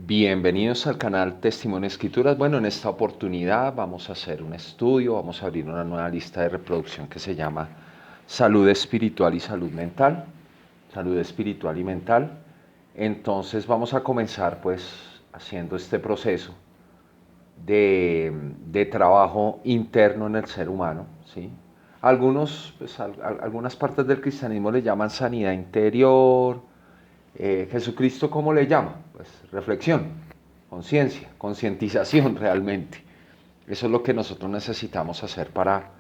Bienvenidos al canal Testimonio Escrituras. Bueno, en esta oportunidad vamos a hacer un estudio, vamos a abrir una nueva lista de reproducción que se llama Salud Espiritual y Salud Mental. Salud Espiritual y Mental. Entonces vamos a comenzar pues haciendo este proceso de trabajo interno en el ser humano, ¿sí? Algunas partes del cristianismo le llaman sanidad interior. Jesucristo, ¿cómo le llama? Pues reflexión, conciencia, concientización realmente. Eso es lo que nosotros necesitamos hacer para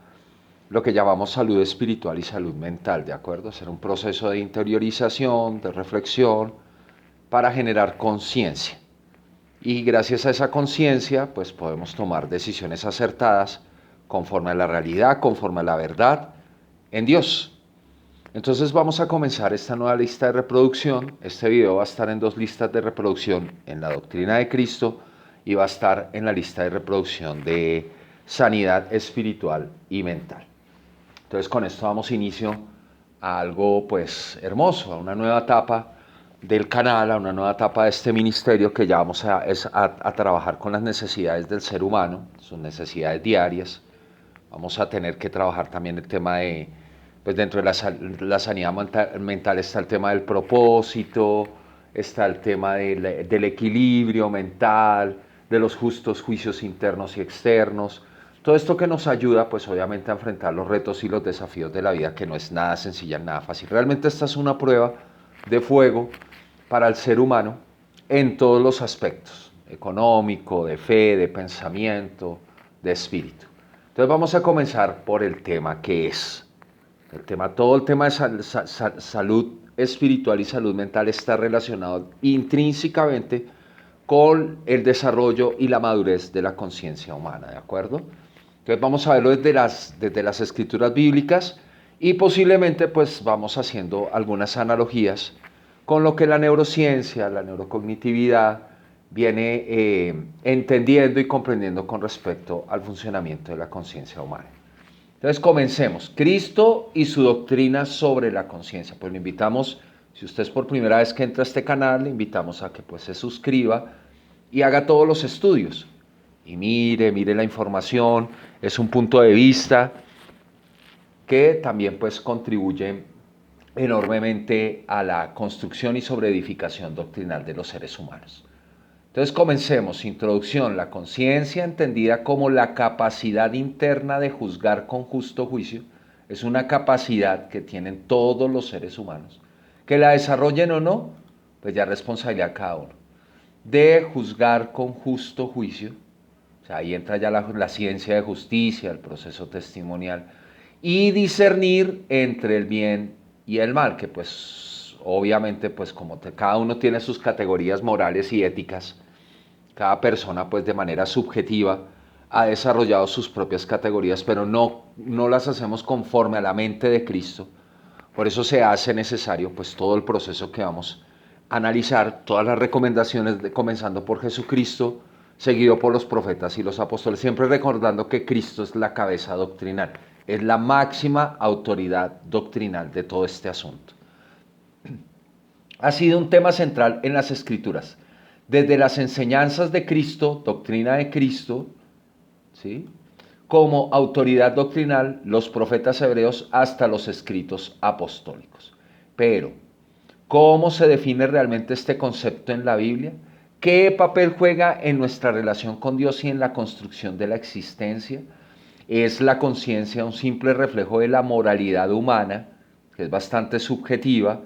lo que llamamos salud espiritual y salud mental, ¿de acuerdo? Hacer un proceso de interiorización, de reflexión, para generar conciencia. Y gracias a esa conciencia, pues podemos tomar decisiones acertadas conforme a la realidad, conforme a la verdad en Dios. Entonces vamos a comenzar esta nueva lista de reproducción. Este video va a estar en dos listas de reproducción, en la doctrina de Cristo y va a estar en la lista de reproducción de sanidad espiritual y mental. Entonces con esto damos inicio a algo pues hermoso, a una nueva etapa del canal, a una nueva etapa de este ministerio que ya vamos a trabajar con las necesidades del ser humano, sus necesidades diarias. Vamos a tener que trabajar también el tema de, pues dentro de la sanidad mental está el tema del propósito, está el tema del equilibrio mental, de los justos juicios internos y externos. Todo esto que nos ayuda, pues obviamente a enfrentar los retos y los desafíos de la vida, que no es nada sencilla, nada fácil. Realmente esta es una prueba de fuego para el ser humano en todos los aspectos, económico, de fe, de pensamiento, de espíritu. Entonces vamos a comenzar por el tema que es. Todo el tema de salud espiritual y salud mental está relacionado intrínsecamente con el desarrollo y la madurez de la conciencia humana, ¿de acuerdo? Entonces vamos a verlo desde las escrituras bíblicas y posiblemente pues vamos haciendo algunas analogías con lo que la neurociencia, la neurocognitividad viene entendiendo y comprendiendo con respecto al funcionamiento de la conciencia humana. Entonces comencemos. Cristo y su doctrina sobre la conciencia. Pues le invitamos, si usted es por primera vez que entra a este canal, le invitamos a que pues se suscriba y haga todos los estudios. Y mire la información, es un punto de vista que también pues contribuye enormemente a la construcción y sobreedificación doctrinal de los seres humanos. Entonces comencemos. Introducción. La conciencia, entendida como la capacidad interna de juzgar con justo juicio, es una capacidad que tienen todos los seres humanos. Que la desarrollen o no, pues ya es responsabilidad de cada uno. De juzgar con justo juicio, o sea, ahí entra ya la ciencia de justicia, el proceso testimonial, y discernir entre el bien y el mal, que pues obviamente pues como cada uno tiene sus categorías morales y éticas, cada persona pues de manera subjetiva ha desarrollado sus propias categorías, pero no las hacemos conforme a la mente de Cristo. Por eso se hace necesario pues todo el proceso que vamos a analizar, todas las recomendaciones comenzando por Jesucristo, seguido por los profetas y los apóstoles, siempre recordando que Cristo es la cabeza doctrinal, es la máxima autoridad doctrinal de todo este asunto. Ha sido un tema central en las Escrituras, desde las enseñanzas de Cristo, doctrina de Cristo, ¿sí?, como autoridad doctrinal, los profetas hebreos, hasta los escritos apostólicos. Pero, ¿cómo se define realmente este concepto en la Biblia? ¿Qué papel juega en nuestra relación con Dios y en la construcción de la existencia? ¿Es la conciencia un simple reflejo de la moralidad humana, que es bastante subjetiva,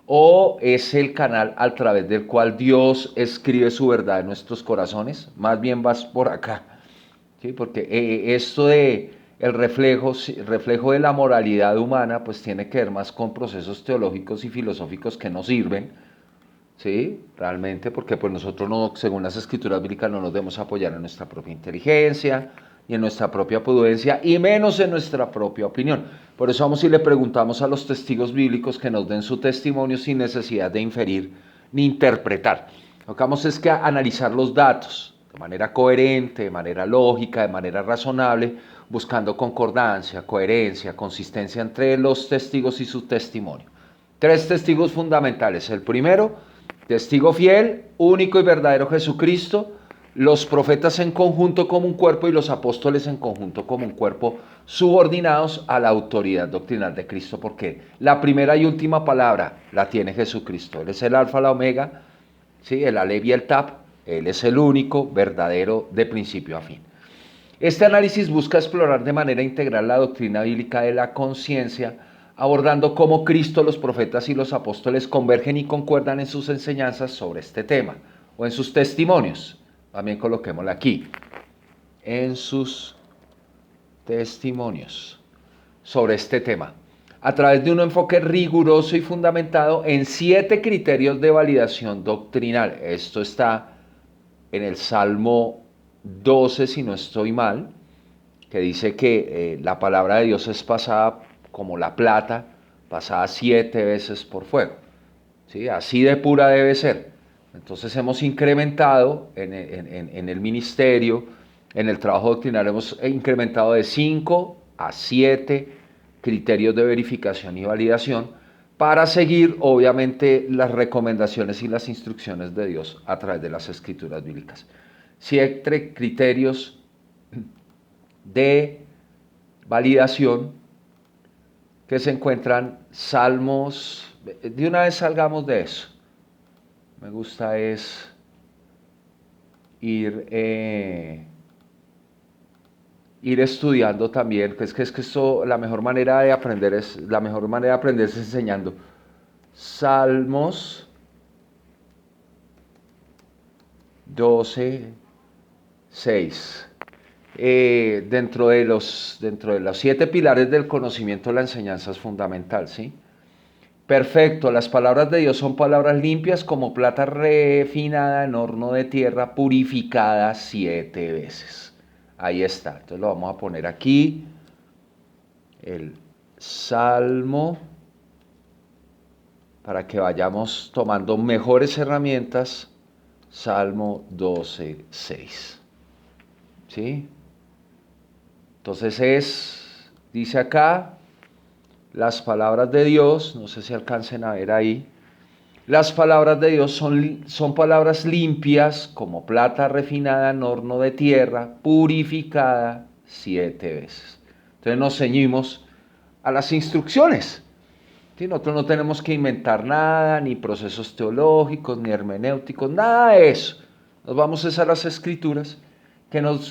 o es el canal a través del cual Dios escribe su verdad en nuestros corazones? Más bien vas por acá, ¿sí? Porque esto de el reflejo de la moralidad humana, pues tiene que ver más con procesos teológicos y filosóficos que nos sirven, ¿sí?, realmente, porque pues nosotros no, según las escrituras bíblicas, no nos debemos apoyar en nuestra propia inteligencia y en nuestra propia prudencia, y menos en nuestra propia opinión. Por eso vamos y le preguntamos a los testigos bíblicos que nos den su testimonio sin necesidad de inferir ni interpretar. Lo que vamos es que analizar los datos de manera coherente, de manera lógica, de manera razonable, buscando concordancia, coherencia, consistencia entre los testigos y su testimonio. Tres testigos fundamentales. El primero, Testigo fiel, único y verdadero Jesucristo, los profetas en conjunto como un cuerpo y los apóstoles en conjunto como un cuerpo, subordinados a la autoridad doctrinal de Cristo, porque la primera y última palabra la tiene Jesucristo. Él es el alfa, la omega, ¿sí? El alef y el tap. Él es el único verdadero de principio a fin. Este análisis busca explorar de manera integral la doctrina bíblica de la conciencia, abordando cómo Cristo, los profetas y los apóstoles convergen y concuerdan en sus enseñanzas sobre este tema, o en sus testimonios. También coloquémosla aquí, en sus testimonios sobre este tema, a través de un enfoque riguroso y fundamentado en 7 criterios de validación doctrinal. Esto está en el Salmo 12, si no estoy mal, que dice que la palabra de Dios es pasada como la plata, pasada 7 veces por fuego. ¿Sí? Así de pura debe ser. Entonces hemos incrementado en el ministerio, en el trabajo doctrinal, hemos incrementado de 5 a 7 criterios de verificación y validación para seguir, obviamente, las recomendaciones y las instrucciones de Dios a través de las escrituras bíblicas. 7 criterios de validación que se encuentran Salmos. De una vez salgamos de eso. Me gusta es ir estudiando también, que es que esto, la mejor manera de aprender es enseñando. Salmos 12, 6. Dentro de los 7 pilares del conocimiento, la enseñanza es fundamental, ¿sí? Perfecto, las palabras de Dios son palabras limpias como plata refinada en horno de tierra, purificada 7 veces. Ahí está, entonces lo vamos a poner aquí, el Salmo, para que vayamos tomando mejores herramientas, Salmo 12, 6. ¿Sí? Entonces dice acá, las palabras de Dios, no sé si alcancen a ver ahí, las palabras de Dios son palabras limpias como plata refinada en horno de tierra, purificada 7 veces. Entonces nos ceñimos a las instrucciones. ¿Sí? Nosotros no tenemos que inventar nada, ni procesos teológicos, ni hermenéuticos, nada de eso. Nos vamos a las escrituras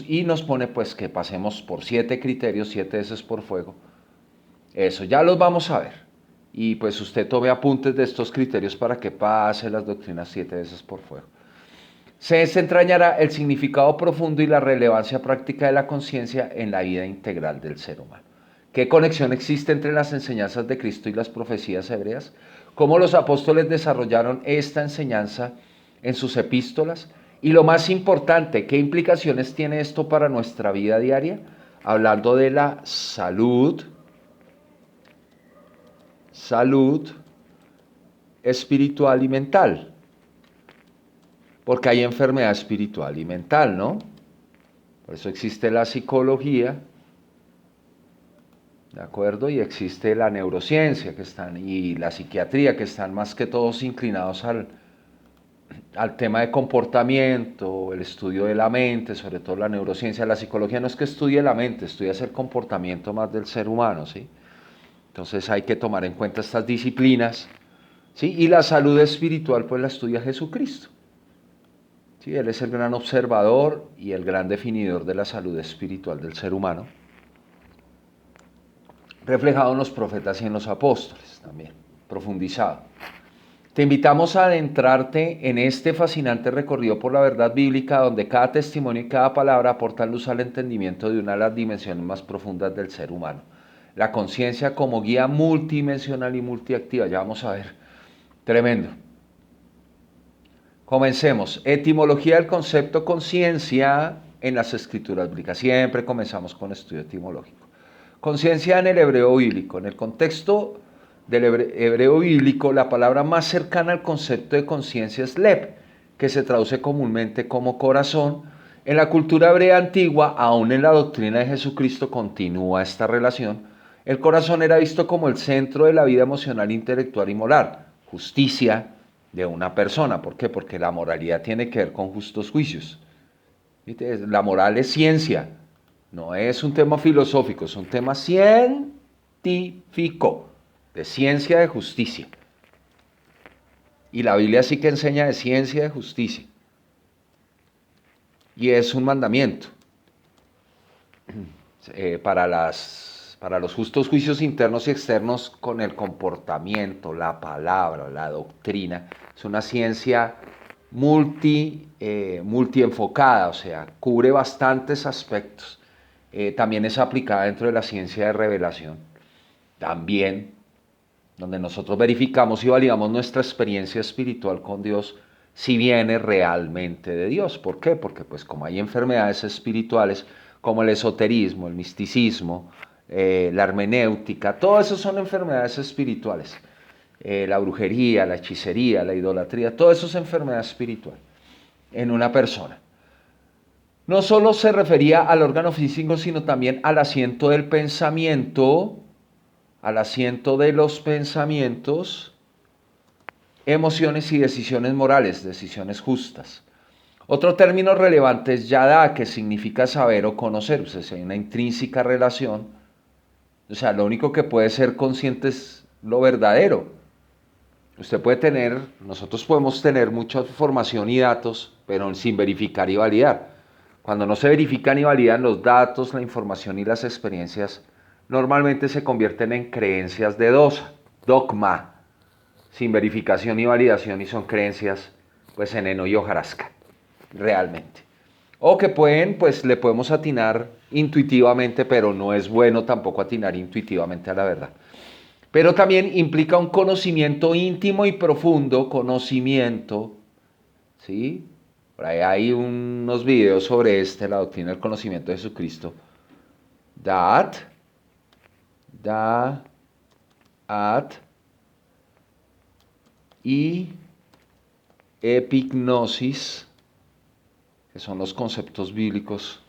y nos pone pues que pasemos por 7 criterios, 7 veces por fuego. Eso, ya los vamos a ver. Y pues usted tome apuntes de estos criterios para que pase las doctrinas 7 veces por fuego. Se desentrañará el significado profundo y la relevancia práctica de la conciencia en la vida integral del ser humano. ¿Qué conexión existe entre las enseñanzas de Cristo y las profecías hebreas? ¿Cómo los apóstoles desarrollaron esta enseñanza en sus epístolas? Y lo más importante, ¿qué implicaciones tiene esto para nuestra vida diaria? Hablando de la salud espiritual y mental. Porque hay enfermedad espiritual y mental, ¿no? Por eso existe la psicología, ¿de acuerdo? Y existe la neurociencia y la psiquiatría, que están más que todos inclinados al tema de comportamiento, el estudio de la mente, sobre todo la neurociencia. La psicología no es que estudie la mente, estudia el comportamiento más del ser humano, ¿sí? Entonces hay que tomar en cuenta estas disciplinas, ¿sí? Y la salud espiritual pues la estudia Jesucristo. ¿Sí? Él es el gran observador y el gran definidor de la salud espiritual del ser humano, reflejado en los profetas y en los apóstoles también, profundizado. Te invitamos a adentrarte en este fascinante recorrido por la verdad bíblica, donde cada testimonio y cada palabra aportan luz al entendimiento de una de las dimensiones más profundas del ser humano. La conciencia como guía multidimensional y multiactiva. Ya vamos a ver. Tremendo. Comencemos. Etimología del concepto conciencia en las escrituras bíblicas. Siempre comenzamos con estudio etimológico. Conciencia en el hebreo bíblico. En el contexto del hebreo bíblico, la palabra más cercana al concepto de conciencia es leb, que se traduce comúnmente como corazón. En la cultura hebrea antigua, aún en la doctrina de Jesucristo, continúa esta relación. El corazón era visto como el centro de la vida emocional, intelectual y moral. Justicia, de una persona. ¿Por qué? Porque la moralidad tiene que ver con justos juicios. ¿Viste? La moral es ciencia, no es un tema filosófico, es un tema científico, de ciencia de justicia. Y la Biblia sí que enseña de ciencia de justicia. Y es un mandamiento para los justos juicios internos y externos con el comportamiento, la palabra, la doctrina. Es una ciencia multienfocada, o sea, cubre bastantes aspectos. También es aplicada dentro de la ciencia de revelación. También, donde nosotros verificamos y validamos nuestra experiencia espiritual con Dios, si viene realmente de Dios. ¿Por qué? Porque pues como hay enfermedades espirituales, como el esoterismo, el misticismo, la hermenéutica, todo eso son enfermedades espirituales. La brujería, la hechicería, la idolatría, todo eso es enfermedad espiritual en una persona. No solo se refería al órgano físico, sino también al asiento del pensamiento, al asiento de los pensamientos, emociones y decisiones morales, decisiones justas. Otro término relevante es yada, que significa saber o conocer. O sea, si hay una intrínseca relación, o sea, lo único que puede ser consciente es lo verdadero. Usted puede tener, nosotros podemos tener mucha información y datos, pero sin verificar y validar. Cuando no se verifican y validan los datos, la información y las experiencias, normalmente se convierten en creencias de dogma, sin verificación y validación, y son creencias, pues, en heno y hojarasca, realmente. O que pueden, pues, le podemos atinar intuitivamente, pero no es bueno tampoco atinar intuitivamente a la verdad. Pero también implica un conocimiento íntimo y profundo, conocimiento, ¿sí? Por ahí hay unos videos sobre la doctrina del conocimiento de Jesucristo. That, at, y epignosis, que son los conceptos bíblicos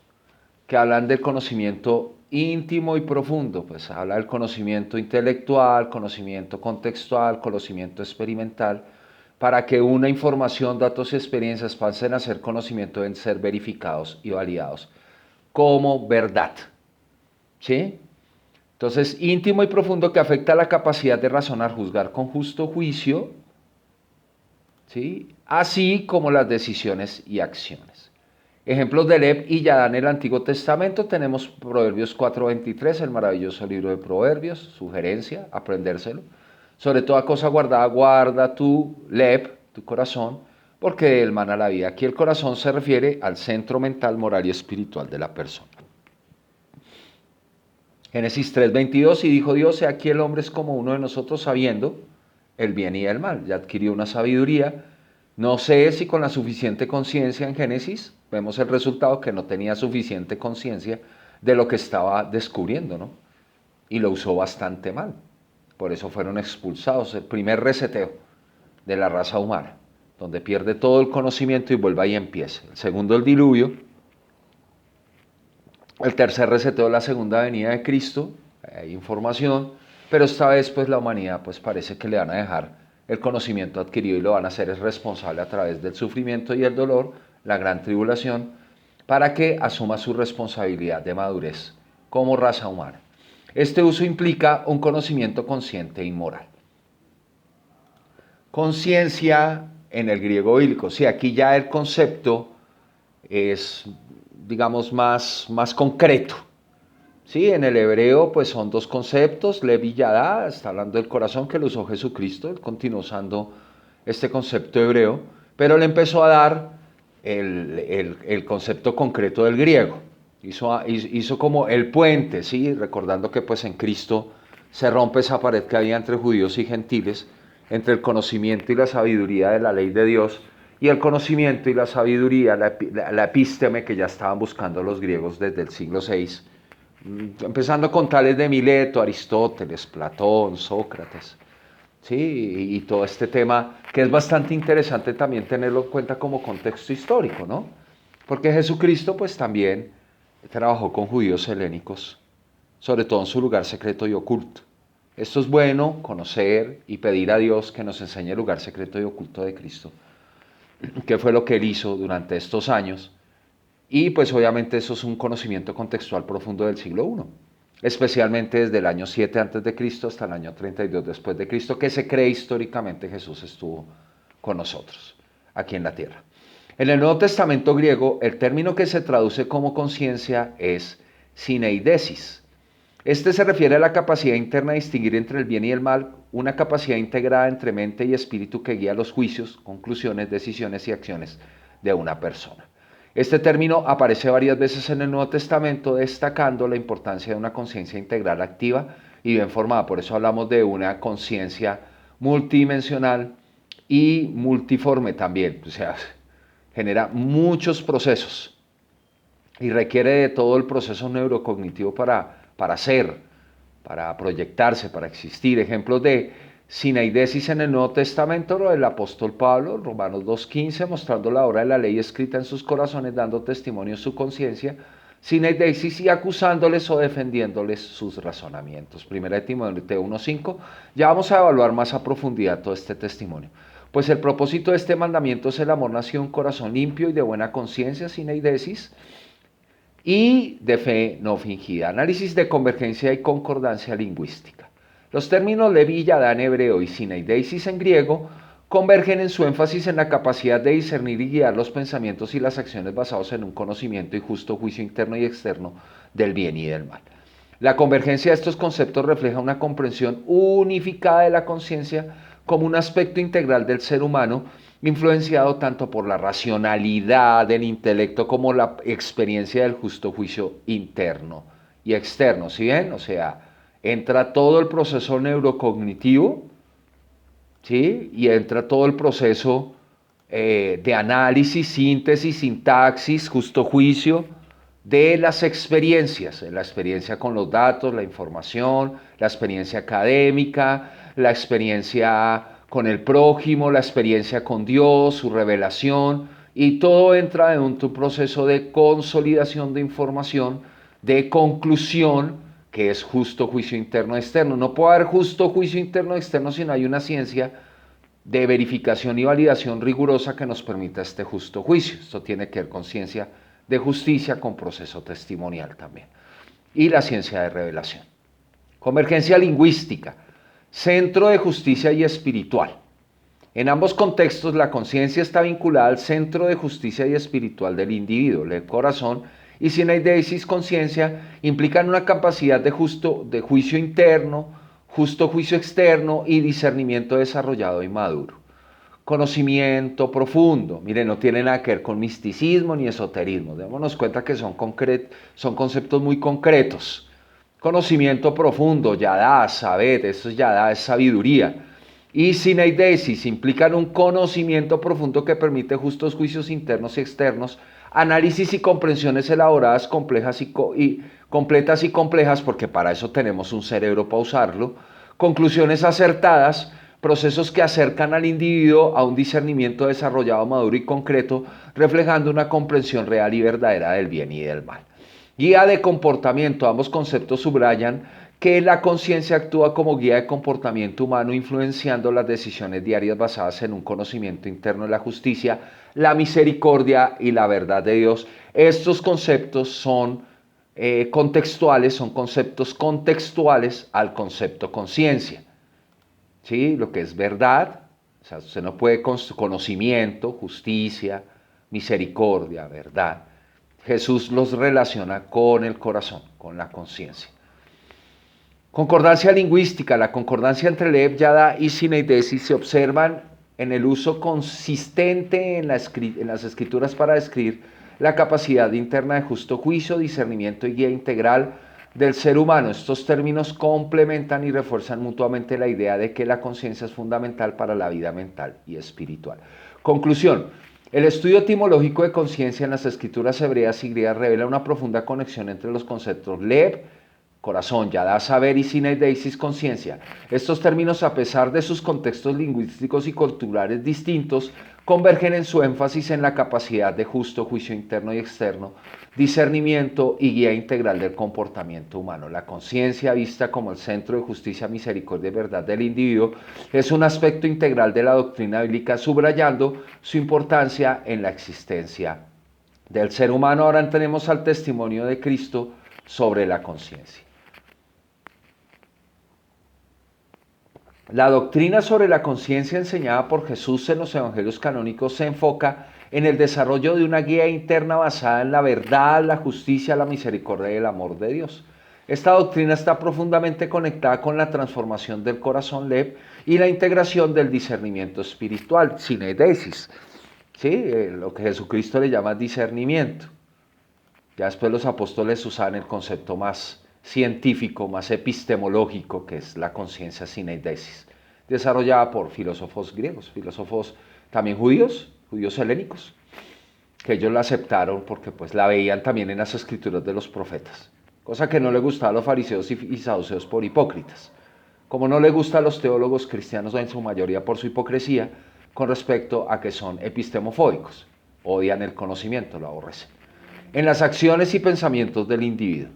que hablan del conocimiento íntimo y profundo, pues habla del conocimiento intelectual, conocimiento contextual, conocimiento experimental. Para que una información, datos y experiencias pasen a ser conocimiento, deben ser verificados y validados como verdad. ¿Sí? Entonces, íntimo y profundo, que afecta la capacidad de razonar, juzgar con justo juicio, ¿sí? Así como las decisiones y acciones. Ejemplos de Leb y Yadá en el Antiguo Testamento tenemos Proverbios 4:23, el maravilloso libro de Proverbios, sugerencia, aprendérselo. Sobre toda cosa guardada, guarda tu Leb, tu corazón, porque de él mana la vida. Aquí el corazón se refiere al centro mental, moral y espiritual de la persona. Génesis 3:22, y dijo Dios, he aquí el hombre es como uno de nosotros, sabiendo el bien y el mal. Ya adquirió una sabiduría. No sé si con la suficiente conciencia. En Génesis vemos el resultado, que no tenía suficiente conciencia de lo que estaba descubriendo, ¿no? Y lo usó bastante mal. Por eso fueron expulsados. El primer reseteo de la raza humana, donde pierde todo el conocimiento y vuelve y empieza. El segundo, el diluvio. El tercer reseteo, la segunda venida de Cristo. Hay información, pero esta vez pues la humanidad pues parece que le van a dejar el conocimiento adquirido y lo van a hacer responsable a través del sufrimiento y el dolor, la gran tribulación, para que asuma su responsabilidad de madurez como raza humana. Este uso implica un conocimiento consciente e inmoral. Conciencia en el griego bíblico. Sí, aquí ya el concepto es, digamos, más concreto. Sí, en el hebreo pues son dos conceptos, Lev y Yadá, está hablando del corazón, que lo usó Jesucristo, él continuó usando este concepto hebreo, pero le empezó a dar el concepto concreto del griego. Hizo como el puente, ¿sí? Recordando que pues en Cristo se rompe esa pared que había entre judíos y gentiles, entre el conocimiento y la sabiduría de la ley de Dios, y el conocimiento y la sabiduría, la epísteme, que ya estaban buscando los griegos desde el siglo VI, empezando con tales de Mileto, Aristóteles, Platón, Sócrates, ¿sí? Y todo este tema que es bastante interesante también tenerlo en cuenta como contexto histórico, ¿no? Porque Jesucristo pues también trabajó con judíos helénicos, sobre todo en su lugar secreto y oculto. Esto es bueno, conocer y pedir a Dios que nos enseñe el lugar secreto y oculto de Cristo, qué fue lo que Él hizo durante estos años. Y pues obviamente eso es un conocimiento contextual profundo del siglo I, especialmente desde el año 7 antes de Cristo hasta el año 32 después de Cristo, que se cree históricamente Jesús estuvo con nosotros aquí en la tierra. En el Nuevo Testamento griego, el término que se traduce como conciencia es sineidesis. Este se refiere a la capacidad interna de distinguir entre el bien y el mal, una capacidad integrada entre mente y espíritu que guía los juicios, conclusiones, decisiones y acciones de una persona. Este término aparece varias veces en el Nuevo Testamento, destacando la importancia de una conciencia integral activa y bien formada. Por eso hablamos de una conciencia multidimensional y multiforme también. O sea, genera muchos procesos y requiere de todo el proceso neurocognitivo para ser, para proyectarse, para existir. Ejemplos de sinaidesis en el Nuevo Testamento, el apóstol Pablo, Romanos 2:15, mostrando la obra de la ley escrita en sus corazones, dando testimonio de su conciencia, sinaidesis y acusándoles o defendiéndoles sus razonamientos. Primera de Timoteo 1:5, ya vamos a evaluar más a profundidad todo este testimonio. Pues el propósito de este mandamiento es el amor nacido en un corazón limpio y de buena conciencia, sinaidesis, y de fe no fingida. Análisis de convergencia y concordancia lingüística. Los términos Levi y Yadá en hebreo y sinaidesis en griego convergen en su énfasis en la capacidad de discernir y guiar los pensamientos y las acciones basados en un conocimiento y justo juicio interno y externo del bien y del mal. La convergencia de estos conceptos refleja una comprensión unificada de la conciencia como un aspecto integral del ser humano, influenciado tanto por la racionalidad del intelecto como la experiencia del justo juicio interno y externo. ¿Sí ven? O sea, entra todo el proceso neurocognitivo, ¿sí? Y entra todo el proceso de análisis, síntesis, sintaxis, justo juicio de las experiencias, la experiencia con los datos, la información, la experiencia académica, la experiencia con el prójimo, la experiencia con Dios, su revelación, y todo entra en un proceso de consolidación de información, de conclusión, que es justo juicio interno externo. No puede haber justo juicio interno externo si no hay una ciencia de verificación y validación rigurosa que nos permita este justo juicio. Esto tiene que ver con ciencia de justicia, con proceso testimonial también. Y la ciencia de revelación. Convergencia lingüística, centro de justicia y espiritual. En ambos contextos, la conciencia está vinculada al centro de justicia y espiritual del individuo, el corazón, y sinaidesis, conciencia, implican una capacidad de juicio interno, justo juicio externo y discernimiento desarrollado y maduro. Conocimiento profundo, mire, no tiene nada que ver con misticismo ni esoterismo, démonos cuenta que son conceptos muy concretos. Conocimiento profundo, yadá, saber, eso es yadá, es sabiduría. Y sinaidesis implican un conocimiento profundo que permite justos juicios internos y externos, análisis y comprensiones elaboradas, complejas y completas y complejas, porque para eso tenemos un cerebro para usarlo, conclusiones acertadas, procesos que acercan al individuo a un discernimiento desarrollado, maduro y concreto, reflejando una comprensión real y verdadera del bien y del mal. Guía de comportamiento, ambos conceptos subrayan que la conciencia actúa como guía de comportamiento humano, influenciando las decisiones diarias basadas en un conocimiento interno de la justicia, la misericordia y la verdad de Dios. Estos conceptos son contextuales, son conceptos contextuales al concepto conciencia. ¿Sí? Lo que es verdad, o sea, usted no puede conocimiento, justicia, misericordia, verdad. Jesús los relaciona con el corazón, con la conciencia. Concordancia lingüística. La concordancia entre Lev, Yadá y sinaidesis se observan en el uso consistente en las escrituras para describir la capacidad interna de justo juicio, discernimiento y guía integral del ser humano. Estos términos complementan y refuerzan mutuamente la idea de que la conciencia es fundamental para la vida mental y espiritual. Conclusión. El estudio etimológico de conciencia en las escrituras hebreas y griegas revela una profunda conexión entre los conceptos Lev, corazón, yada, saber, y syneidesis, conciencia. Estos términos, a pesar de sus contextos lingüísticos y culturales distintos, convergen en su énfasis en la capacidad de justo juicio interno y externo, discernimiento y guía integral del comportamiento humano. La conciencia, vista como el centro de justicia, misericordia y verdad del individuo, es un aspecto integral de la doctrina bíblica, subrayando su importancia en la existencia del ser humano. Ahora tenemos al testimonio de Cristo sobre la conciencia. La doctrina sobre la conciencia enseñada por Jesús en los evangelios canónicos se enfoca en el desarrollo de una guía interna basada en la verdad, la justicia, la misericordia y el amor de Dios. Esta doctrina está profundamente conectada con la transformación del corazón Lev y la integración del discernimiento espiritual, syneidesis, ¿sí? Lo que Jesucristo le llama discernimiento. Ya después los apóstoles usaban el concepto más científico, más epistemológico, que es la conciencia syneidesis, desarrollada por filósofos griegos, filósofos también judíos helénicos, que ellos la aceptaron porque pues la veían también en las escrituras de los profetas, cosa que no le gustaba a los fariseos y saduceos por hipócritas, como no le gusta a los teólogos cristianos en su mayoría por su hipocresía con respecto a que son epistemofóbicos, odian el conocimiento, lo aborrecen. En las acciones y pensamientos del individuo.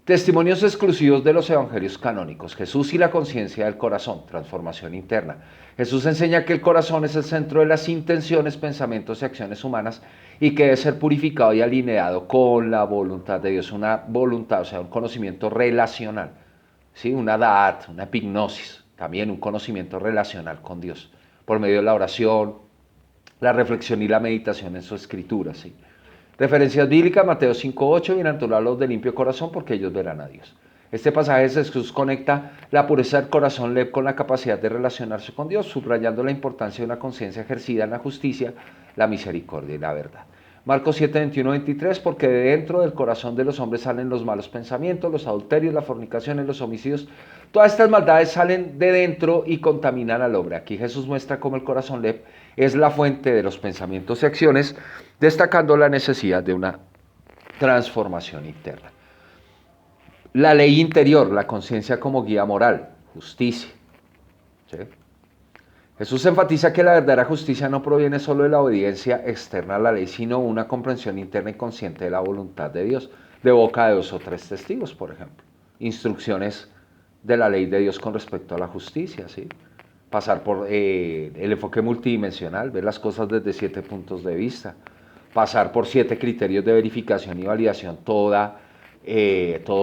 Testimonios exclusivos de los evangelios canónicos. Jesús y la conciencia del corazón, transformación interna. Jesús enseña que el corazón es el centro de las intenciones, pensamientos y acciones humanas y que debe ser purificado y alineado con la voluntad de Dios. Una voluntad, o sea, un conocimiento relacional, ¿sí? Una da'at, una epignosis, también un conocimiento relacional con Dios, por medio de la oración, la reflexión y la meditación en su escritura, ¿sí? Referencias bíblicas, Mateo 5:8, bienaventurados los de limpio corazón, porque ellos verán a Dios. Este pasaje de Jesús conecta la pureza del corazón Lev con la capacidad de relacionarse con Dios, subrayando la importancia de una conciencia ejercida en la justicia, la misericordia y la verdad. Marcos 7:21-23, porque de dentro del corazón de los hombres salen los malos pensamientos, los adulterios, las fornicaciones, los homicidios. Todas estas maldades salen de dentro y contaminan al hombre. Aquí Jesús muestra cómo el corazón Lev es la fuente de los pensamientos y acciones, destacando la necesidad de una transformación interna. La ley interior, la conciencia como guía moral, justicia. ¿Sí? Jesús enfatiza que la verdadera justicia no proviene solo de la obediencia externa a la ley, sino una comprensión interna y consciente de la voluntad de Dios, de boca de 2 o 3 testigos, por ejemplo. Instrucciones de la ley de Dios con respecto a la justicia, ¿sí? Pasar por el enfoque multidimensional, ver las cosas desde 7 puntos de vista, pasar por 7 criterios de verificación y validación, todo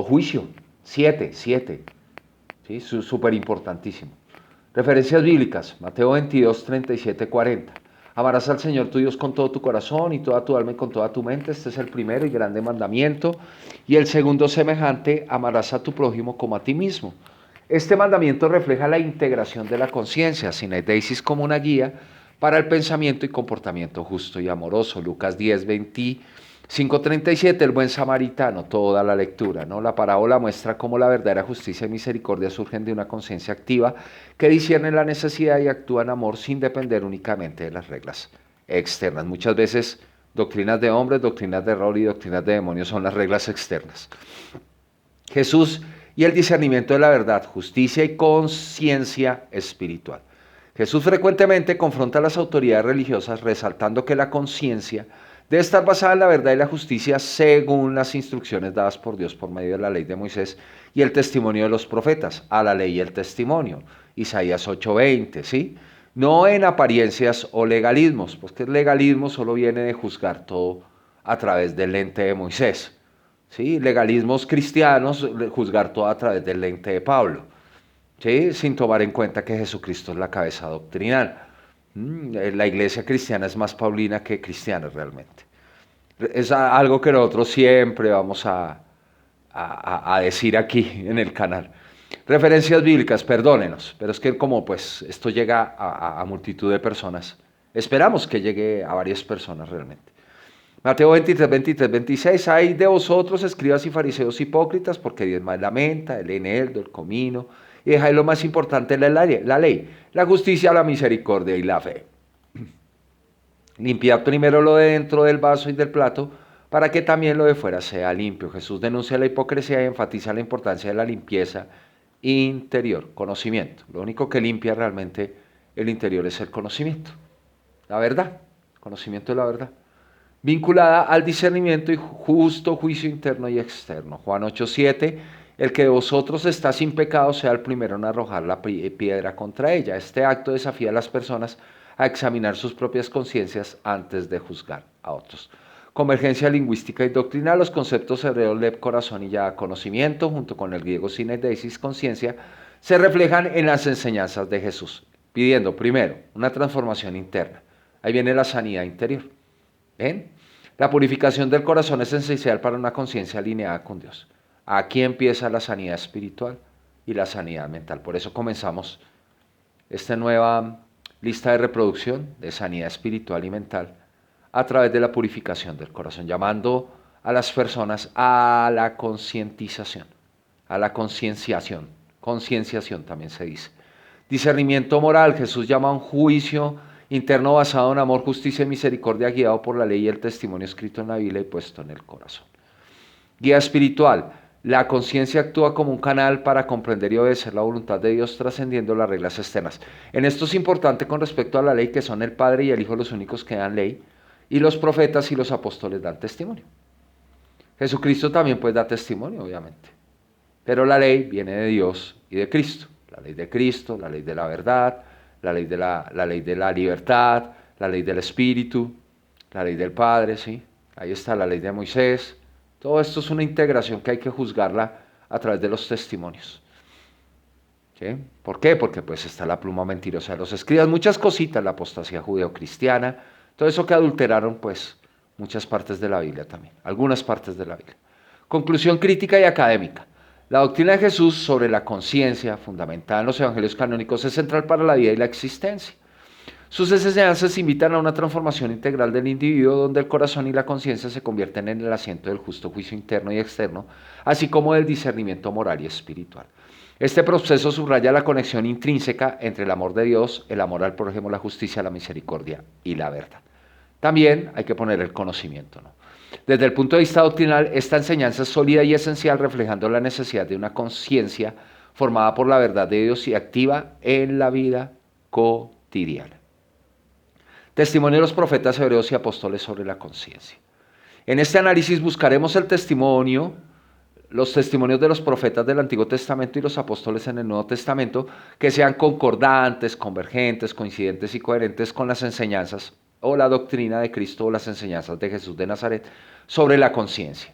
juicio, 7, ¿sí? Súper importantísimo. Referencias bíblicas, Mateo 22, 37, 40. Amarás al Señor tu Dios con todo tu corazón y toda tu alma y con toda tu mente. Este es el primero y grande mandamiento. Y el segundo semejante, amarás a tu prójimo como a ti mismo. Este mandamiento refleja la integración de la conciencia, syneidesis como una guía para el pensamiento y comportamiento justo y amoroso. Lucas 10, 25, 37, el buen samaritano, toda la lectura, ¿no? La parábola muestra cómo la verdadera justicia y misericordia surgen de una conciencia activa que discierne la necesidad y actúa en amor sin depender únicamente de las reglas externas. Muchas veces doctrinas de hombres, doctrinas de rol y doctrinas de demonios son las reglas externas. Jesús y el discernimiento de la verdad, justicia y conciencia espiritual. Jesús frecuentemente confronta a las autoridades religiosas resaltando que la conciencia debe estar basada en la verdad y la justicia según las instrucciones dadas por Dios por medio de la ley de Moisés y el testimonio de los profetas, a la ley y el testimonio, Isaías 8:20, ¿sí? No en apariencias o legalismos, porque el legalismo solo viene de juzgar todo a través del lente de Moisés, ¿sí? Legalismos cristianos, juzgar todo a través del lente de Pablo, ¿sí? Sin tomar en cuenta que Jesucristo es la cabeza doctrinal. La iglesia cristiana es más paulina que cristiana realmente. Es algo que nosotros siempre vamos a decir aquí en el canal. Referencias bíblicas, perdónenos, pero es que como pues esto llega a multitud de personas, esperamos que llegue a varias personas realmente. Mateo 23, 23, 26, hay de vosotros, escribas y fariseos hipócritas, porque diezmáis la menta, el eneldo, el comino, y dejáis lo más importante, la ley, la justicia, la misericordia y la fe. Limpiad primero lo de dentro del vaso y del plato, para que también lo de fuera sea limpio. Jesús denuncia la hipocresía y enfatiza la importancia de la limpieza interior, conocimiento. Lo único que limpia realmente el interior es el conocimiento, la verdad, conocimiento de la verdad, vinculada al discernimiento y justo juicio interno y externo. Juan 8:7, el que de vosotros está sin pecado sea el primero en arrojar la piedra contra ella. Este acto desafía a las personas a examinar sus propias conciencias antes de juzgar a otros. Convergencia lingüística y doctrinal. Los conceptos hebreos lep, corazón y ya conocimiento, junto con el griego syneidesis, conciencia, se reflejan en las enseñanzas de Jesús, pidiendo primero una transformación interna. Ahí viene la sanidad interior. ¿Ven? La purificación del corazón es esencial para una conciencia alineada con Dios. Aquí empieza la sanidad espiritual y la sanidad mental. Por eso comenzamos esta nueva lista de reproducción de sanidad espiritual y mental a través de la purificación del corazón, llamando a las personas a la concientización, a la concienciación también se dice. Discernimiento moral. Jesús llama a un juicio interno basado en amor, justicia y misericordia, guiado por la ley y el testimonio escrito en la Biblia y puesto en el corazón. Guía espiritual. La conciencia actúa como un canal para comprender y obedecer la voluntad de Dios, trascendiendo las reglas externas. En esto es importante con respecto a la ley, que son el Padre y el Hijo los únicos que dan ley, y los profetas y los apóstoles dan testimonio. Jesucristo también pues da testimonio, obviamente. Pero la ley viene de Dios y de Cristo. La ley de Cristo, la ley de la verdad, la ley de la libertad, la ley del Espíritu, la ley del Padre, ¿sí? Ahí está la ley de Moisés. Todo esto es una integración que hay que juzgarla a través de los testimonios. ¿Sí? ¿Por qué? Porque pues está la pluma mentirosa de los escribas, muchas cositas, la apostasía judeocristiana, todo eso que adulteraron pues muchas partes de la Biblia también, algunas partes de la Biblia. Conclusión crítica y académica. La doctrina de Jesús sobre la conciencia, fundamentada en los evangelios canónicos, es central para la vida y la existencia. Sus enseñanzas invitan a una transformación integral del individuo, donde el corazón y la conciencia se convierten en el asiento del justo juicio interno y externo, así como del discernimiento moral y espiritual. Este proceso subraya la conexión intrínseca entre el amor de Dios, el amor al prójimo, la justicia, la misericordia y la verdad. También hay que poner el conocimiento, ¿no? Desde el punto de vista doctrinal, esta enseñanza es sólida y esencial, reflejando la necesidad de una conciencia formada por la verdad de Dios y activa en la vida cotidiana. Testimonio de los profetas hebreos y apóstoles sobre la conciencia. En este análisis buscaremos los testimonios de los profetas del Antiguo Testamento y los apóstoles en el Nuevo Testamento, que sean concordantes, convergentes, coincidentes y coherentes con las enseñanzas o la doctrina de Cristo o las enseñanzas de Jesús de Nazaret sobre la conciencia.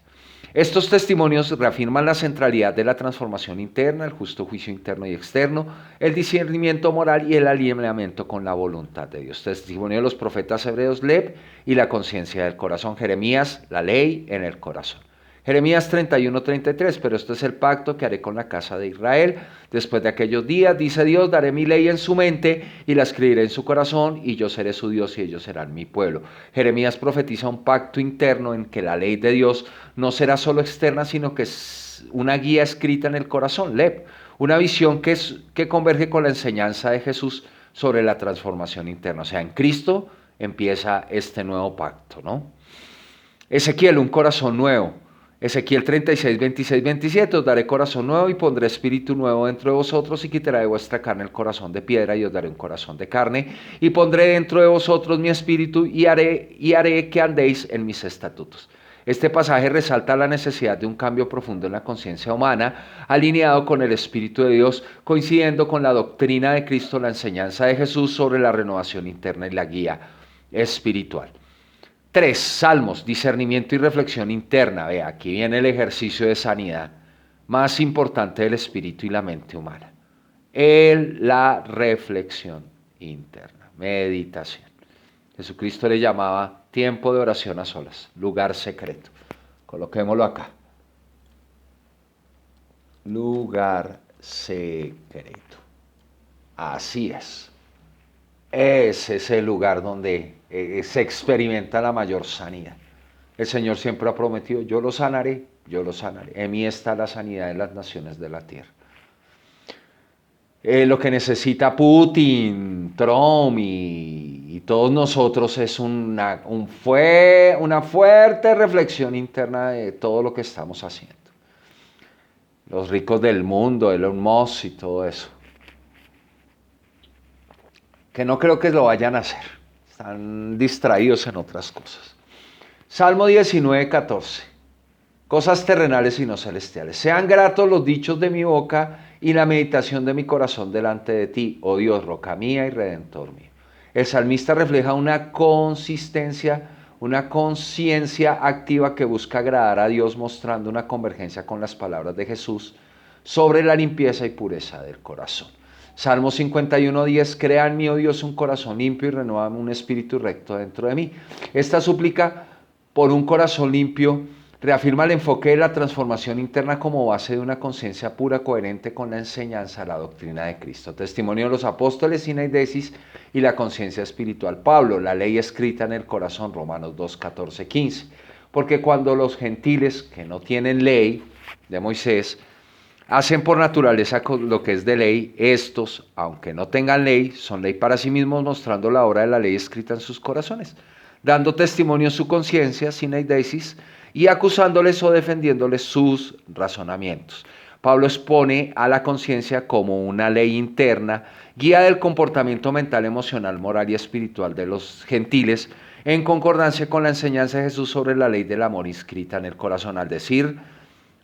Estos testimonios reafirman la centralidad de la transformación interna, el justo juicio interno y externo, el discernimiento moral y el alineamiento con la voluntad de Dios. Testimonio de los profetas hebreos, Leb, y la conciencia del corazón. Jeremías, la ley en el corazón. Jeremías 31:33, pero este es el pacto que haré con la casa de Israel. Después de aquellos días, dice Dios, daré mi ley en su mente y la escribiré en su corazón, y yo seré su Dios y ellos serán mi pueblo. Jeremías profetiza un pacto interno en que la ley de Dios no será solo externa, sino que es una guía escrita en el corazón, Leb, una visión que converge con la enseñanza de Jesús sobre la transformación interna. O sea, en Cristo empieza este nuevo pacto, ¿no? Ezequiel, un corazón nuevo. Ezequiel 36, 26, 27, os daré corazón nuevo y pondré espíritu nuevo dentro de vosotros y quitaré de vuestra carne el corazón de piedra y os daré un corazón de carne y pondré dentro de vosotros mi espíritu y haré que andéis en mis estatutos. Este pasaje resalta la necesidad de un cambio profundo en la conciencia humana, alineado con el Espíritu de Dios, coincidiendo con la doctrina de Cristo, la enseñanza de Jesús sobre la renovación interna y la guía espiritual. 3. Salmos, discernimiento y reflexión interna. Vea, aquí viene el ejercicio de sanidad más importante del espíritu y la mente humana. La reflexión interna, meditación. Jesucristo le llamaba tiempo de oración a solas, lugar secreto. Coloquémoslo acá. Lugar secreto. Así es. Ese es el lugar donde se experimenta la mayor sanidad. El Señor siempre ha prometido, yo lo sanaré, yo lo sanaré. En mí está la sanidad en las naciones de la tierra. Lo que necesita Putin, Trump y todos nosotros es una fuerte reflexión interna de todo lo que estamos haciendo. Los ricos del mundo, Elon Musk y todo eso. Que no creo que lo vayan a hacer. Están distraídos en otras cosas. Salmo 19:14. Cosas terrenales y no celestiales. Sean gratos los dichos de mi boca y la meditación de mi corazón delante de ti, oh Dios, roca mía y redentor mío. El salmista refleja una consistencia, una conciencia activa que busca agradar a Dios, mostrando una convergencia con las palabras de Jesús sobre la limpieza y pureza del corazón. Salmo 51:10, crea en mí, oh Dios, un corazón limpio y renuévame un espíritu recto dentro de mí. Esta súplica por un corazón limpio reafirma el enfoque de la transformación interna como base de una conciencia pura, coherente con la enseñanza, la doctrina de Cristo. Testimonio de los apóstoles, sinaidesis y la conciencia espiritual. Pablo, la ley escrita en el corazón, Romanos 2:14-15. Porque cuando los gentiles que no tienen ley de Moisés hacen por naturaleza lo que es de ley, estos, aunque no tengan ley, son ley para sí mismos, mostrando la obra de la ley escrita en sus corazones, dando testimonio en su conciencia, sinaidesis, y acusándoles o defendiéndoles sus razonamientos. Pablo expone a la conciencia como una ley interna, guía del comportamiento mental, emocional, moral y espiritual de los gentiles, en concordancia con la enseñanza de Jesús sobre la ley del amor inscrita en el corazón. Al decir,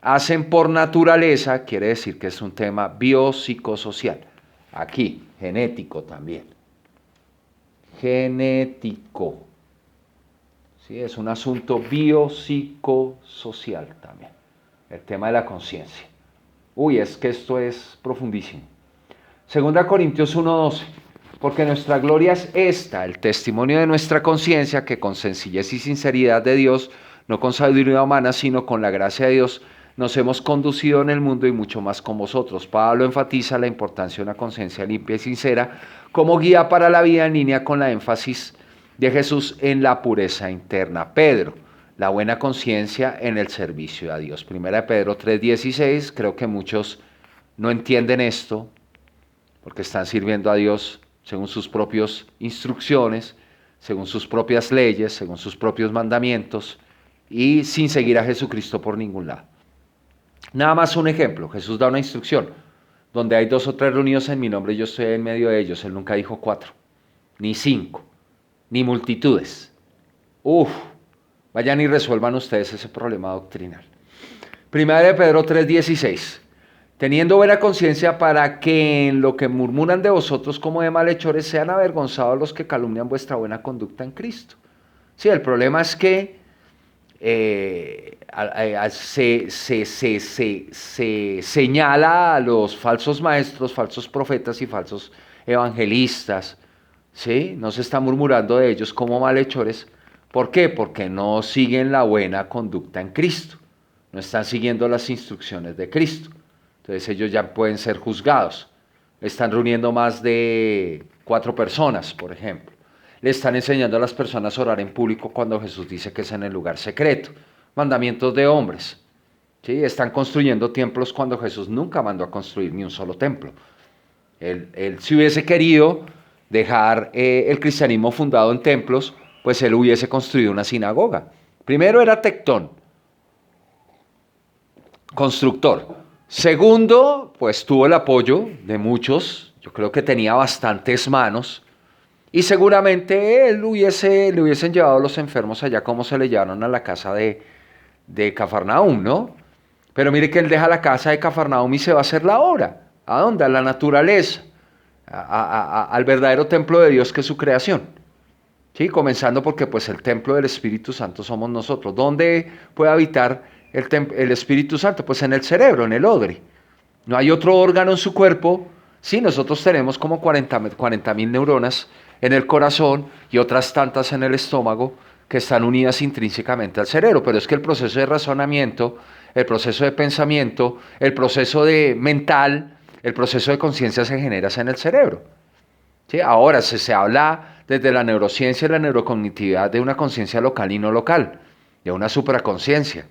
hacen por naturaleza, quiere decir que es un tema biopsicosocial. Aquí, genético también. Genético. Sí, es un asunto biopsicosocial también, el tema de la conciencia. Uy, es que esto es profundísimo. 2 Corintios 1:12, porque nuestra gloria es esta, el testimonio de nuestra conciencia, que con sencillez y sinceridad de Dios, no con sabiduría humana, sino con la gracia de Dios, nos hemos conducido en el mundo y mucho más con vosotros. Pablo enfatiza la importancia de una conciencia limpia y sincera como guía para la vida en línea con la énfasis de Jesús en la pureza interna. Pedro, la buena conciencia en el servicio a Dios. Primera de Pedro 3:16, creo que muchos no entienden esto porque están sirviendo a Dios según sus propias instrucciones, según sus propias leyes, según sus propios mandamientos y sin seguir a Jesucristo por ningún lado. Nada más un ejemplo, Jesús da una instrucción, donde hay 2 o 3 reunidos en mi nombre, yo estoy en medio de ellos. Él nunca dijo 4, ni 5, ni multitudes. Vayan y resuelvan ustedes ese problema doctrinal. Primera de Pedro 3:16. Teniendo buena conciencia para que en lo que murmuran de vosotros como de malhechores sean avergonzados los que calumnian vuestra buena conducta en Cristo. Sí, el problema es que se señala a los falsos maestros, falsos profetas y falsos evangelistas, ¿sí? No se está murmurando de ellos como malhechores. ¿Por qué? Porque no siguen la buena conducta en Cristo, no están siguiendo las instrucciones de Cristo. Entonces ellos ya pueden ser juzgados. Están reuniendo más de 4 personas, por ejemplo. Le están enseñando a las personas a orar en público cuando Jesús dice que es en el lugar secreto. Mandamientos de hombres. ¿Sí? Están construyendo templos cuando Jesús nunca mandó a construir ni un solo templo. Él si hubiese querido dejar el cristianismo fundado en templos, pues él hubiese construido una sinagoga. Primero era tectón, constructor. Segundo, pues tuvo el apoyo de muchos. Yo creo que tenía bastantes manos. Y seguramente le hubiesen llevado a los enfermos allá como se le llevaron a la casa de Cafarnaúm, ¿no? Pero mire que él deja la casa de Cafarnaúm y se va a hacer la obra. ¿A dónde? A la naturaleza, al verdadero templo de Dios que es su creación. ¿Sí? Comenzando porque pues el templo del Espíritu Santo somos nosotros. ¿Dónde puede habitar el Espíritu Santo? Pues en el cerebro, en el odre. No hay otro órgano en su cuerpo. Sí, nosotros tenemos como 40.000 neuronas en el corazón y otras tantas en el estómago que están unidas intrínsecamente al cerebro, pero es que el proceso de razonamiento, el proceso de pensamiento, el proceso de mental, el proceso de conciencia se genera en el cerebro. ¿Sí? Ahora se habla desde la neurociencia y la neurocognitividad de una conciencia local y no local, de una supraconciencia.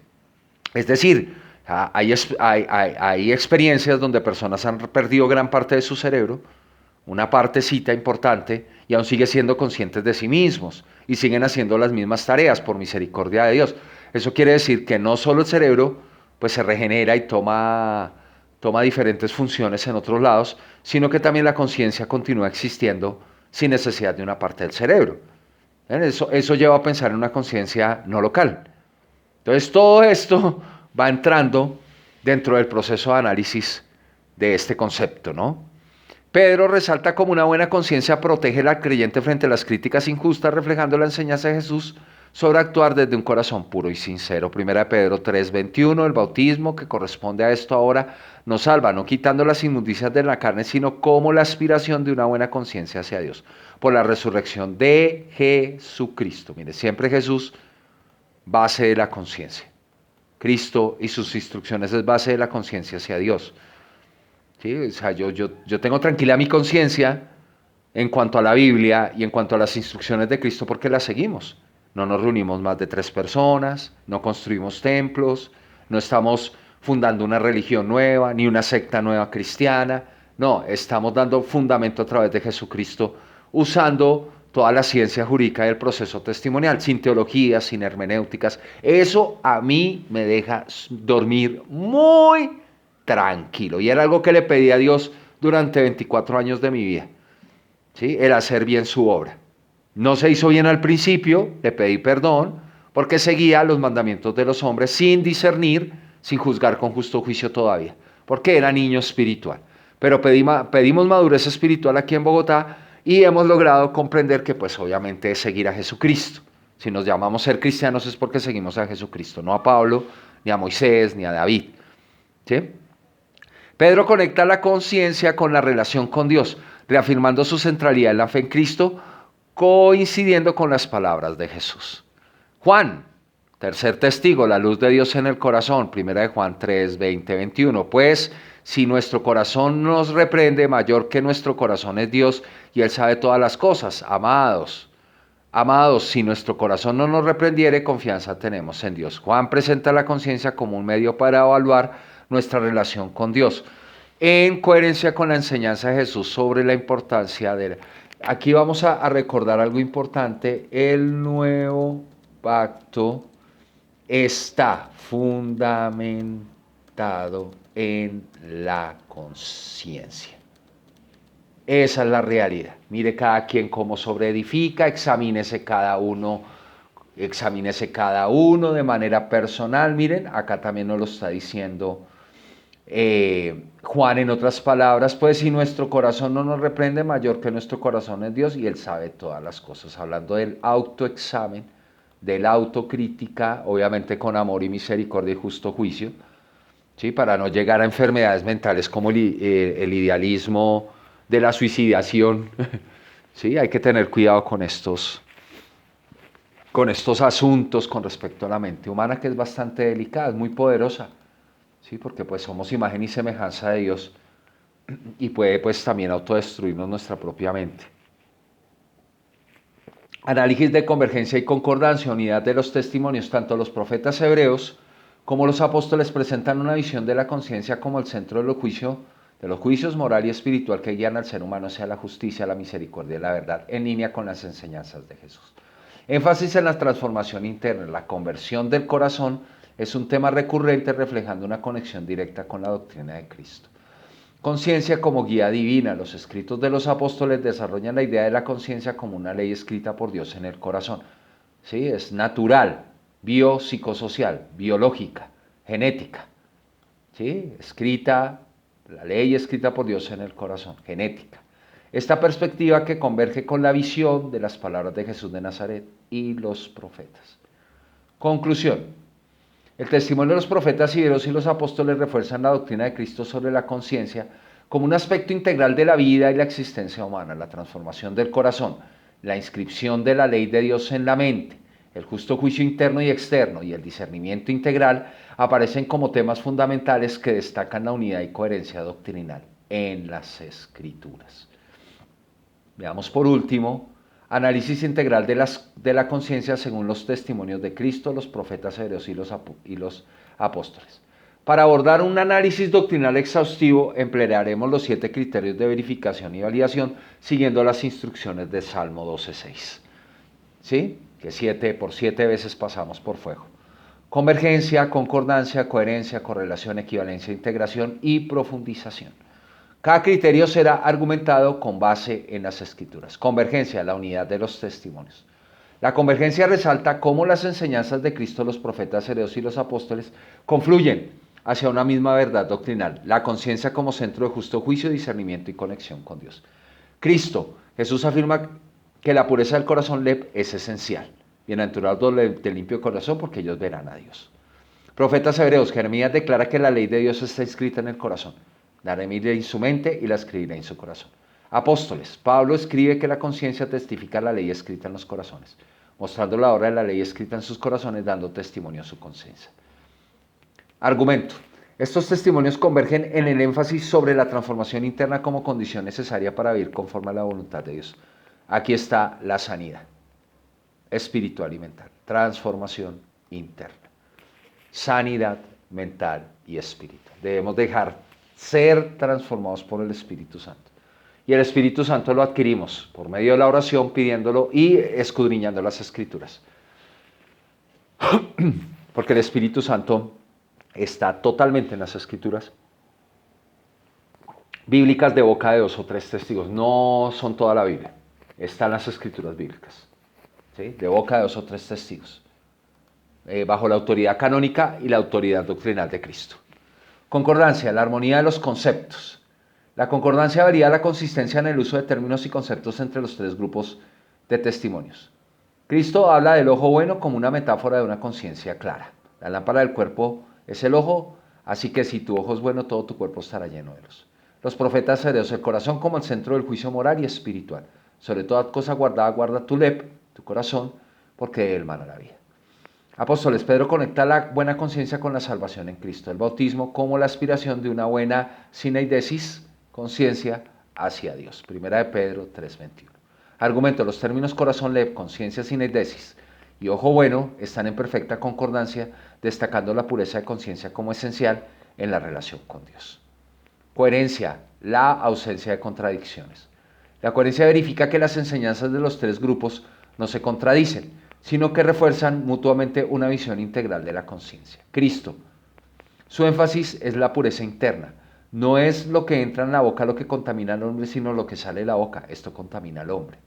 Es decir, Hay experiencias donde personas han perdido gran parte de su cerebro, una partecita importante, y aún siguen siendo conscientes de sí mismos y siguen haciendo las mismas tareas por misericordia de Dios. Eso quiere decir que no solo el cerebro pues se regenera y toma diferentes funciones en otros lados, sino que también la conciencia continúa existiendo sin necesidad de una parte del cerebro. Eso lleva a pensar en una conciencia no local. Entonces todo esto va entrando dentro del proceso de análisis de este concepto, ¿no? Pedro resalta como una buena conciencia protege al creyente frente a las críticas injustas, reflejando la enseñanza de Jesús sobre actuar desde un corazón puro y sincero. Primera de Pedro 3:21, el bautismo que corresponde a esto ahora nos salva, no quitando las inmundicias de la carne, sino como la aspiración de una buena conciencia hacia Dios, por la resurrección de Jesucristo. Mire, siempre Jesús, base de la conciencia. Cristo y sus instrucciones es base de la conciencia hacia Dios. ¿Sí? O sea, yo tengo tranquila mi conciencia en cuanto a la Biblia y en cuanto a las instrucciones de Cristo porque las seguimos. No nos reunimos más de 3 personas, no construimos templos, no estamos fundando una religión nueva, ni una secta nueva cristiana. No, estamos dando fundamento a través de Jesucristo, usando toda la ciencia jurídica del proceso testimonial, sin teología, sin hermenéuticas. Eso a mí me deja dormir muy tranquilo. Y era algo que le pedí a Dios durante 24 años de mi vida. ¿Sí? El hacer bien su obra. No se hizo bien al principio, le pedí perdón, porque seguía los mandamientos de los hombres sin discernir, sin juzgar con justo juicio todavía, porque era niño espiritual. Pero pedimos madurez espiritual aquí en Bogotá y hemos logrado comprender que pues obviamente es seguir a Jesucristo. Si nos llamamos ser cristianos es porque seguimos a Jesucristo, no a Pablo, ni a Moisés, ni a David. ¿Sí? Pedro conecta la conciencia con la relación con Dios, reafirmando su centralidad en la fe en Cristo, coincidiendo con las palabras de Jesús. Juan, tercer testigo, la luz de Dios en el corazón, primera de Juan 3, 20, 21. Pues si nuestro corazón nos reprende, mayor que nuestro corazón es Dios y Él sabe todas las cosas. Amados, si nuestro corazón no nos reprendiere, confianza tenemos en Dios. Juan presenta la conciencia como un medio para evaluar nuestra relación con Dios, en coherencia con la enseñanza de Jesús sobre la importancia de... Aquí vamos a recordar algo importante: el nuevo pacto está fundamentado en la conciencia. Esa es la realidad. Mire cada quien cómo sobreedifica, examínese cada uno de manera personal. Miren, acá también nos lo está diciendo Juan en otras palabras, pues si nuestro corazón no nos reprende, mayor que nuestro corazón es Dios y Él sabe todas las cosas. Hablando del autoexamen, de la autocrítica, obviamente con amor y misericordia y justo juicio, ¿sí? Para no llegar a enfermedades mentales como el idealismo de la suicidación. ¿Sí? Hay que tener cuidado con estos asuntos con respecto a la mente humana, que es bastante delicada, es muy poderosa. ¿Sí? Porque pues somos imagen y semejanza de Dios y puede pues también autodestruirnos nuestra propia mente. Análisis de convergencia y concordancia, unidad de los testimonios. Tanto los profetas hebreos como los apóstoles presentan una visión de la conciencia como el centro de los juicios moral y espiritual que guían al ser humano hacia la justicia, la misericordia y la verdad, en línea con las enseñanzas de Jesús. Énfasis en la transformación interna, la conversión del corazón es un tema recurrente reflejando una conexión directa con la doctrina de Cristo. Conciencia como guía divina. Los escritos de los apóstoles desarrollan la idea de la conciencia como una ley escrita por Dios en el corazón. ¿Sí? Es natural, biopsicosocial, biológica, genética. ¿Sí? La ley escrita por Dios en el corazón, genética. Esta perspectiva que converge con la visión de las palabras de Jesús de Nazaret y los profetas. Conclusión. El testimonio de los profetas y los apóstoles refuerzan la doctrina de Cristo sobre la conciencia como un aspecto integral de la vida y la existencia humana, la transformación del corazón, la inscripción de la ley de Dios en la mente, el justo juicio interno y externo y el discernimiento integral aparecen como temas fundamentales que destacan la unidad y coherencia doctrinal en las Escrituras. Veamos por último, análisis integral de la conciencia según los testimonios de Cristo, los profetas hebreos y los apóstoles. Para abordar un análisis doctrinal exhaustivo, emplearemos los 7 criterios de verificación y validación siguiendo las instrucciones de Salmo 12:6. ¿Sí? Que por 7 veces pasamos por fuego. Convergencia, concordancia, coherencia, correlación, equivalencia, integración y profundización. Cada criterio será argumentado con base en las Escrituras. Convergencia, la unidad de los testimonios. La convergencia resalta cómo las enseñanzas de Cristo, los profetas hebreos y los apóstoles confluyen hacia una misma verdad doctrinal, la conciencia como centro de justo juicio, discernimiento y conexión con Dios. Cristo, Jesús afirma que la pureza del corazón es esencial. Bienaventurados los de limpio corazón, porque ellos verán a Dios. Profetas hebreos, Jeremías declara que la ley de Dios está escrita en el corazón. La haré en su mente y la escribiré en su corazón. Apóstoles, Pablo escribe que la conciencia testifica la ley escrita en los corazones, mostrando la obra de la ley escrita en sus corazones, dando testimonio a su conciencia. Argumento. Estos testimonios convergen en el énfasis sobre la transformación interna como condición necesaria para vivir conforme a la voluntad de Dios. Aquí está la sanidad espiritual y mental. Transformación interna. Sanidad mental y espiritual. Debemos dejar ser transformados por el Espíritu Santo. Y el Espíritu Santo lo adquirimos por medio de la oración, pidiéndolo y escudriñando las Escrituras. Porque el Espíritu Santo está totalmente en las Escrituras bíblicas de boca de 2 o 3 testigos. No son toda la Biblia. Están las Escrituras bíblicas, ¿sí? De boca de 2 o 3 testigos. Bajo la autoridad canónica y la autoridad doctrinal de Cristo. Concordancia, la armonía de los conceptos. La concordancia varía la consistencia en el uso de términos y conceptos entre los 3 grupos de testimonios. Cristo habla del ojo bueno como una metáfora de una conciencia clara. La lámpara del cuerpo es el ojo, así que si tu ojo es bueno, todo tu cuerpo estará lleno de luz. Los profetas hebreos, el corazón como el centro del juicio moral y espiritual. Sobre toda cosa guardada, guarda tu lep, tu corazón, porque de él mana la vida. Apóstoles, Pedro conecta la buena conciencia con la salvación en Cristo, el bautismo como la aspiración de una buena sineidesis, conciencia hacia Dios. Primera de Pedro 3:21. Argumento, los términos corazón lep, conciencia sineidesis y ojo bueno están en perfecta concordancia, destacando la pureza de conciencia como esencial en la relación con Dios. Coherencia, la ausencia de contradicciones. La coherencia verifica que las enseñanzas de los 3 grupos no se contradicen, sino que refuerzan mutuamente una visión integral de la conciencia. Cristo, su énfasis es la pureza interna. No es lo que entra en la boca lo que contamina al hombre, sino lo que sale de la boca. Esto contamina al hombre.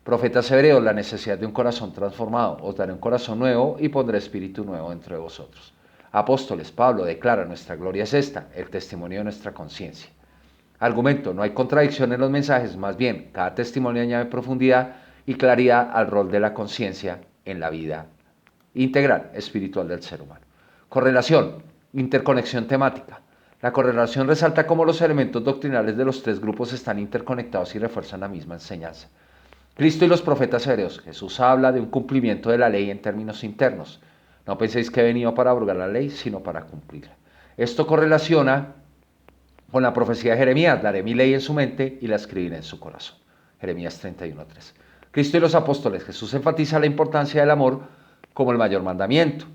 Profetas hebreos, la necesidad de un corazón transformado. Os daré un corazón nuevo y pondré espíritu nuevo dentro de vosotros. Apóstoles, Pablo declara, nuestra gloria es esta, el testimonio de nuestra conciencia. Argumento, no hay contradicción en los mensajes, más bien, cada testimonio añade profundidad y claridad al rol de la conciencia en la vida integral, espiritual del ser humano. Correlación, interconexión temática. La correlación resalta cómo los elementos doctrinales de los 3 grupos están interconectados y refuerzan la misma enseñanza. Cristo y los profetas hebreos. Jesús habla de un cumplimiento de la ley en términos internos. No penséis que he venido para abrogar la ley, sino para cumplirla. Esto correlaciona con la profecía de Jeremías. Daré mi ley en su mente y la escribiré en su corazón. Jeremías 31:3. Cristo y los apóstoles. Jesús enfatiza la importancia del amor como el mayor mandamiento.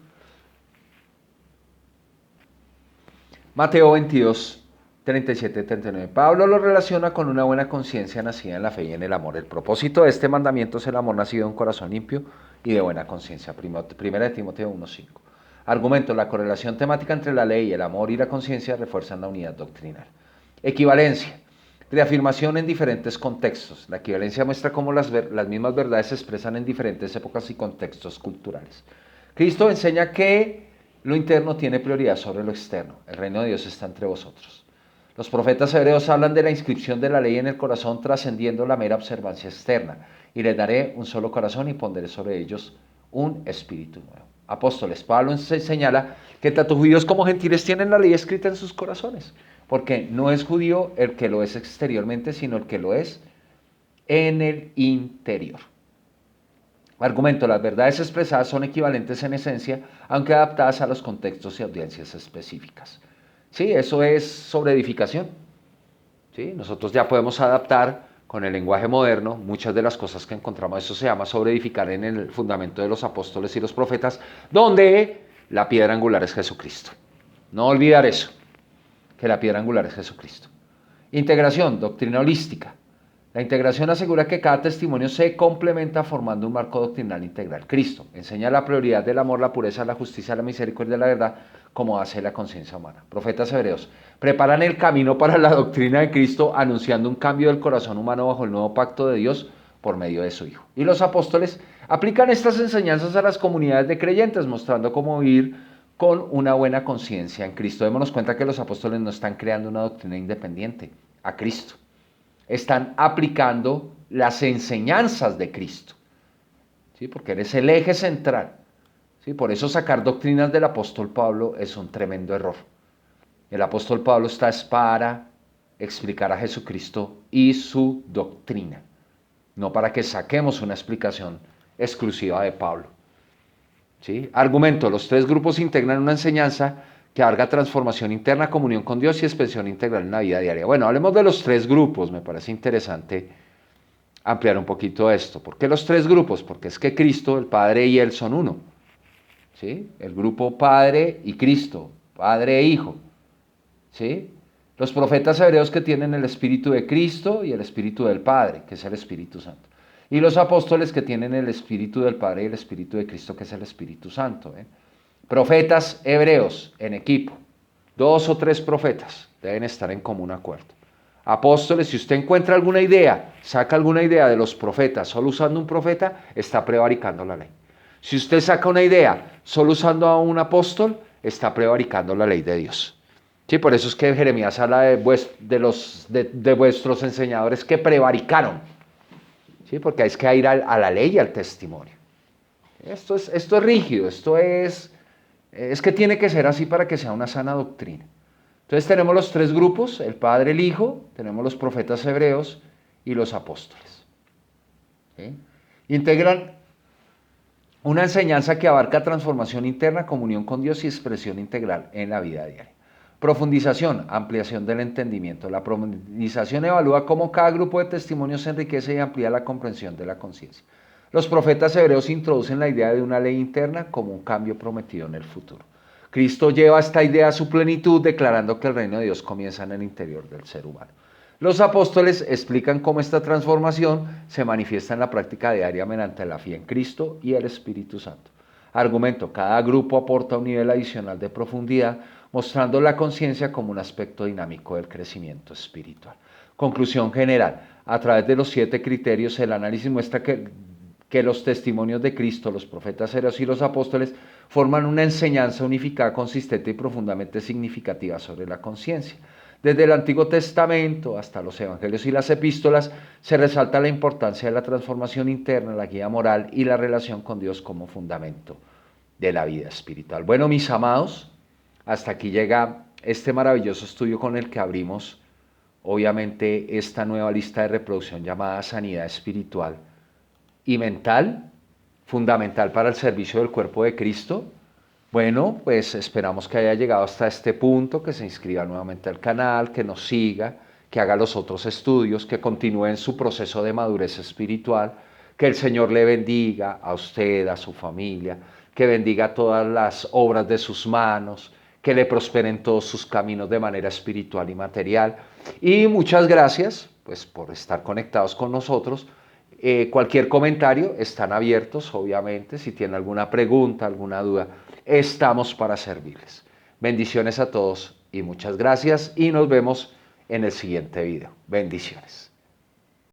Mateo 22, 37, 39. Pablo lo relaciona con una buena conciencia nacida en la fe y en el amor. El propósito de este mandamiento es el amor nacido de un corazón limpio y de buena conciencia. Primera de Timoteo 1:5. Argumento, la correlación temática entre la ley, el amor y la conciencia refuerzan la unidad doctrinal. Equivalencia. Reafirmación en diferentes contextos. La equivalencia muestra cómo las mismas verdades se expresan en diferentes épocas y contextos culturales. Cristo enseña que lo interno tiene prioridad sobre lo externo. El reino de Dios está entre vosotros. Los profetas hebreos hablan de la inscripción de la ley en el corazón trascendiendo la mera observancia externa. Y les daré un solo corazón y pondré sobre ellos un espíritu nuevo. Apóstoles, Pablo señala que tanto judíos como gentiles tienen la ley escrita en sus corazones, porque no es judío el que lo es exteriormente, sino el que lo es en el interior. Argumento, las verdades expresadas son equivalentes en esencia, aunque adaptadas a los contextos y audiencias específicas. Sí, eso es sobre edificación. ¿Sí? Nosotros ya podemos adaptar con el lenguaje moderno muchas de las cosas que encontramos. Eso se llama sobre edificar en el fundamento de los apóstoles y los profetas, donde la piedra angular es Jesucristo. No olvidar eso, que la piedra angular es Jesucristo. Integración, doctrina holística. La integración asegura que cada testimonio se complementa formando un marco doctrinal integral. Cristo enseña la prioridad del amor, la pureza, la justicia, la misericordia y la verdad, como hace la conciencia humana. Profetas hebreos preparan el camino para la doctrina de Cristo, anunciando un cambio del corazón humano bajo el nuevo pacto de Dios por medio de su Hijo. Y los apóstoles aplican estas enseñanzas a las comunidades de creyentes, mostrando cómo vivir con una buena conciencia en Cristo. Démonos cuenta que los apóstoles no están creando una doctrina independiente a Cristo. Están aplicando las enseñanzas de Cristo, ¿sí? Porque Él es el eje central, ¿sí? Por eso sacar doctrinas del apóstol Pablo es un tremendo error. El apóstol Pablo está para explicar a Jesucristo y su doctrina, no para que saquemos una explicación exclusiva de Pablo, ¿sí? Argumento, los tres grupos integran una enseñanza que abarca transformación interna, comunión con Dios y expresión integral en la vida diaria. Bueno, hablemos de los tres grupos, me parece interesante ampliar un poquito esto. ¿Por qué los tres grupos? Porque es que Cristo, el Padre y Él son uno, ¿sí? El grupo Padre y Cristo, Padre e Hijo, ¿sí? Los profetas hebreos que tienen el Espíritu de Cristo y el Espíritu del Padre, que es el Espíritu Santo. Y los apóstoles que tienen el Espíritu del Padre y el Espíritu de Cristo, que es el Espíritu Santo, ¿eh? Profetas hebreos en equipo, 2 o 3 profetas deben estar en común acuerdo. Apóstoles, si usted encuentra alguna idea, saca alguna idea de los profetas solo usando un profeta, está prevaricando la ley. Si usted saca una idea solo usando a un apóstol, está prevaricando la ley de Dios. Sí, por eso es que Jeremías habla de vuestros enseñadores que prevaricaron. Sí, porque hay que ir a la ley y al testimonio. Esto es rígido, es que tiene que ser así para que sea una sana doctrina. Entonces tenemos los tres grupos, el Padre, el Hijo, tenemos los profetas hebreos y los apóstoles. ¿Sí? Integran una enseñanza que abarca transformación interna, comunión con Dios y expresión integral en la vida diaria. Profundización, ampliación del entendimiento. La profundización evalúa cómo cada grupo de testimonios enriquece y amplía la comprensión de la conciencia. Los profetas hebreos introducen la idea de una ley interna como un cambio prometido en el futuro. Cristo lleva esta idea a su plenitud, declarando que el reino de Dios comienza en el interior del ser humano. Los apóstoles explican cómo esta transformación se manifiesta en la práctica diaria mediante la fe en Cristo y el Espíritu Santo. Argumento, cada grupo aporta un nivel adicional de profundidad, mostrando la conciencia como un aspecto dinámico del crecimiento espiritual. Conclusión general, a través de los 7 criterios, el análisis muestra que los testimonios de Cristo, los profetas hebreos y los apóstoles forman una enseñanza unificada, consistente y profundamente significativa sobre la conciencia. Desde el Antiguo Testamento hasta los Evangelios y las Epístolas se resalta la importancia de la transformación interna, la guía moral y la relación con Dios como fundamento de la vida espiritual. Bueno, mis amados, hasta aquí llega este maravilloso estudio con el que abrimos, obviamente, esta nueva lista de reproducción llamada Sanidad Espiritual y Mental, fundamental para el servicio del cuerpo de Cristo. Bueno, pues esperamos que haya llegado hasta este punto, que se inscriba nuevamente al canal, que nos siga, que haga los otros estudios, que continúe en su proceso de madurez espiritual, que el Señor le bendiga a usted, a su familia, que bendiga todas las obras de sus manos, que le prosperen todos sus caminos de manera espiritual y material. Y muchas gracias, pues, por estar conectados con nosotros. Cualquier comentario, están abiertos, obviamente. Si tienen alguna pregunta, alguna duda, estamos para servirles. Bendiciones a todos y muchas gracias y nos vemos en el siguiente video. Bendiciones.